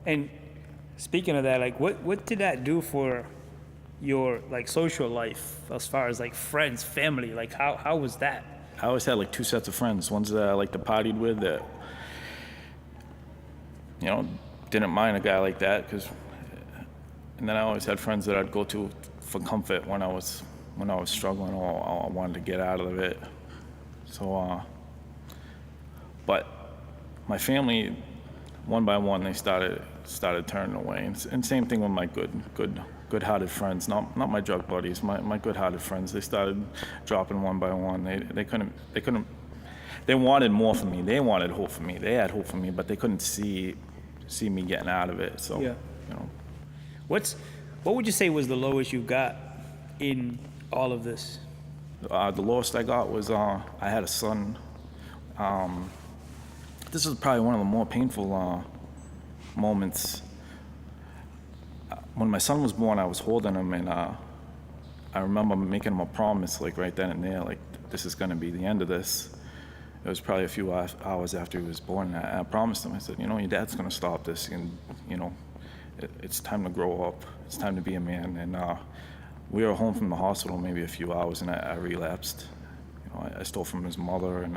And speaking of that, like what did that do for your like social life as far as like friends, family? Like how was that? I always had like two sets of friends. Ones that I like to partied with that, you know, didn't mind a guy like that. And then I always had friends that I'd go to for comfort when I was struggling or I wanted to get out of it. So, but my family, one by one, they started turning away. And same thing with my good-hearted friends, not my drug buddies, my good-hearted friends. They started dropping one by one. They couldn't. They wanted more from me. They wanted hope for me. They had hope for me, but they couldn't see me getting out of it. So, Yeah. you know, What's what would you say was the lowest you got in all of this? the lowest I got was I had a son. This is probably one of the more painful moments. When my son was born, I was holding him, and I remember making him a promise, like right then and there, like this is going to be the end of this. It was probably a few hours after he was born. And I promised him. I said, you know, your dad's going to stop this, and you know, it's time to grow up. It's time to be a man. And we were home from the hospital maybe a few hours, and I relapsed. You know, I stole from his mother, and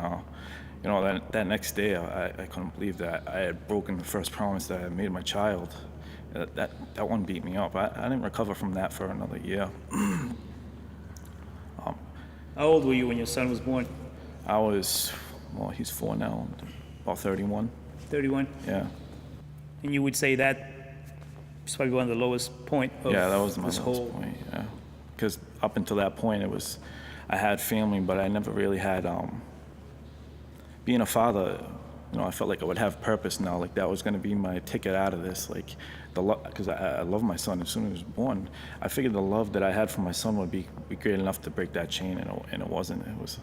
you know, that next day, I couldn't believe that I had broken the first promise that I had made my child. That one beat me up. I didn't recover from that for another year. How old were you when your son was born? I was, well, he's 4 now, about 31. 31. Yeah. And you would say that is probably one of the lowest point of Yeah, that was my this lowest whole. point. Yeah, because up until that point, I had family, but I never really had. Being a father, you know, I felt like I would have purpose now. Like that was going to be my ticket out of this. Like because I love my son as soon as he was born. I figured the love that I had for my son would be great enough to break that chain, and it wasn't. It was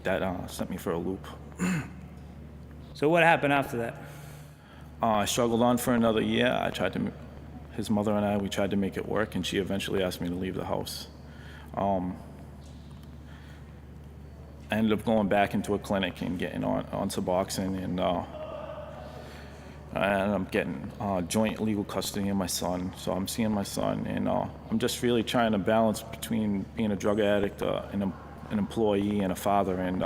that sent me for a loop. So what happened after that? I struggled on for another year. His mother and we tried to make it work, and she eventually asked me to leave the house. I ended up going back into a clinic and getting on Suboxone, and I'm getting joint legal custody of my son. So I'm seeing my son, and I'm just really trying to balance between being a drug addict, an employee, and a father. And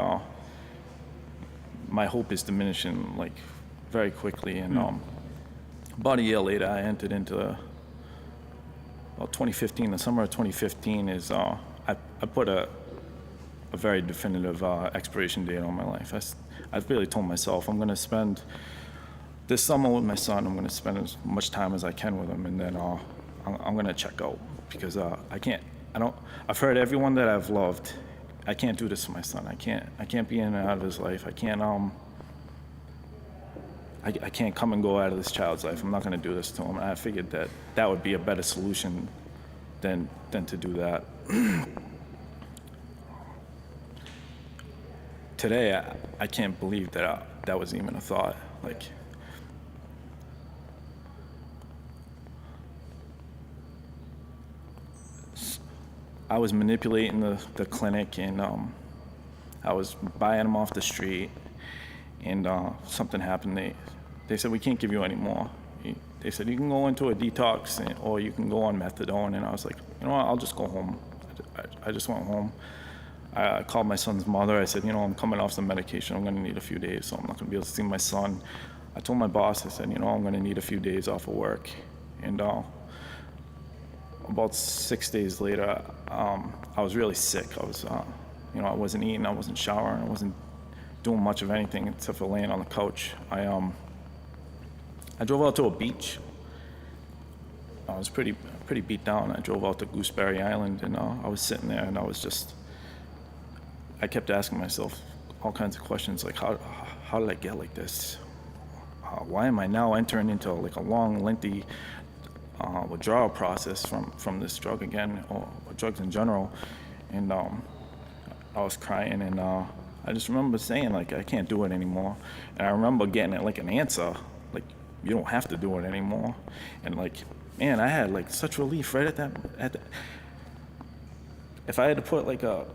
my hope is diminishing like very quickly. And about a year later, I entered into well, 2015. The summer of 2015 is I put a very definitive expiration date on my life. I've really told myself I'm going to spend this summer with my son. I'm going to spend as much time as I can with him, and then I'm going to check out because I can't. I've heard everyone that I've loved. I can't do this to my son. I can't be in and out of his life. I can't come and go out of this child's life. I'm not going to do this to him. And I figured that would be a better solution than to do that. Today, I can't believe that was even a thought. Like, I was manipulating the clinic, and I was buying them off the street, and something happened. They said, we can't give you any more. They said, you can go into a detox, or you can go on methadone. And I was like, you know what, I'll just go home. I just went home. I called my son's mother. I said, you know, I'm coming off some medication. I'm going to need a few days, so I'm not going to be able to see my son. I told my boss, I said, you know, I'm going to need a few days off of work. And about 6 days later, I was really sick. You know, I wasn't eating, I wasn't showering, I wasn't doing much of anything except for laying on the couch. I drove out to a beach. I was pretty beat down. I drove out to Gooseberry Island, and I was sitting there, and I kept asking myself all kinds of questions, like how did I get like this? Why am I now entering into like a long, lengthy withdrawal process from this drug again, or drugs in general? And I was crying, and I just remember saying, like, I can't do it anymore. And I remember getting like an answer, like, you don't have to do it anymore. And like, man, I had like such relief right at that. If I had to put like a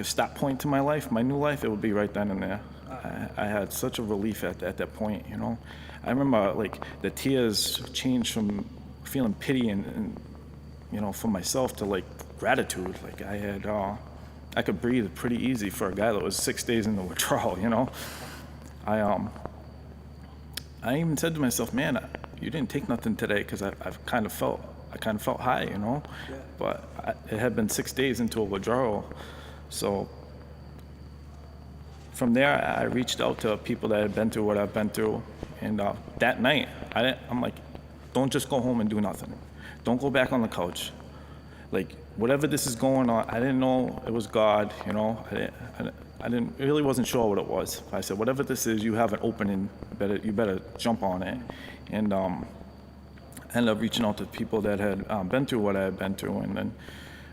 stop point to my life, my new life, it would be right then and there. I had such a relief at that point, you know. I remember like the tears changed from feeling pity and you know, for myself to like gratitude. Like I could breathe pretty easy for a guy that was 6 days in the withdrawal, you know. I even said to myself, man, you didn't take nothing today, because I kind of felt high, you know. Yeah. But it had been 6 days into a withdrawal, so from there I reached out to people that had been through what I've been through, and that night I'm like, don't just go home and do nothing. Don't go back on the couch. Like, whatever this is going on, I didn't know it was God, you know. I really wasn't sure what it was. I said, whatever this is, you have an opening. You better jump on it. And I ended up reaching out to people that had been through what I had been through. And then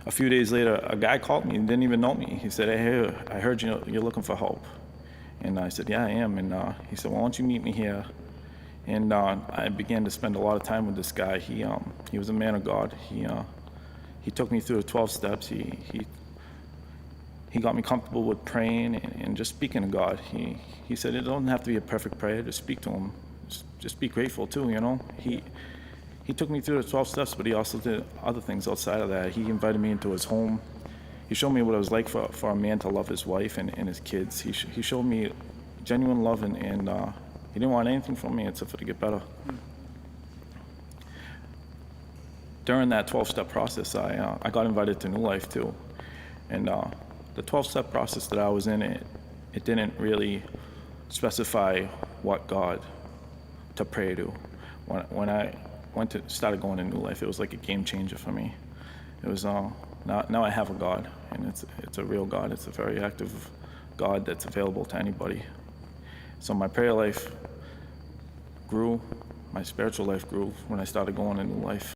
a few days later, a guy called me and didn't even know me. He said, hey, I heard you're looking for help. And I said, yeah, I am. And he said, well, why don't you meet me here? And I began to spend a lot of time with this guy. He was a man of God. He took me through the 12 steps. He got me comfortable with praying and just speaking to God. He said it doesn't have to be a perfect prayer. Just speak to him. Just be grateful too, you know. He took me through the 12 steps, but he also did other things outside of that. He invited me into his home. He showed me what it was like for a man to love his wife and his kids. He showed me genuine love, and he didn't want anything from me except for to get better. During that 12-step process, I got invited to New Life too. And the 12-step process that I was in, it didn't really specify what God to pray to. When I started going to New Life, it was like a game changer for me. It was now I have a God, and it's a real God. It's a very active God that's available to anybody. So my prayer life grew, my spiritual life grew when I started going to New Life.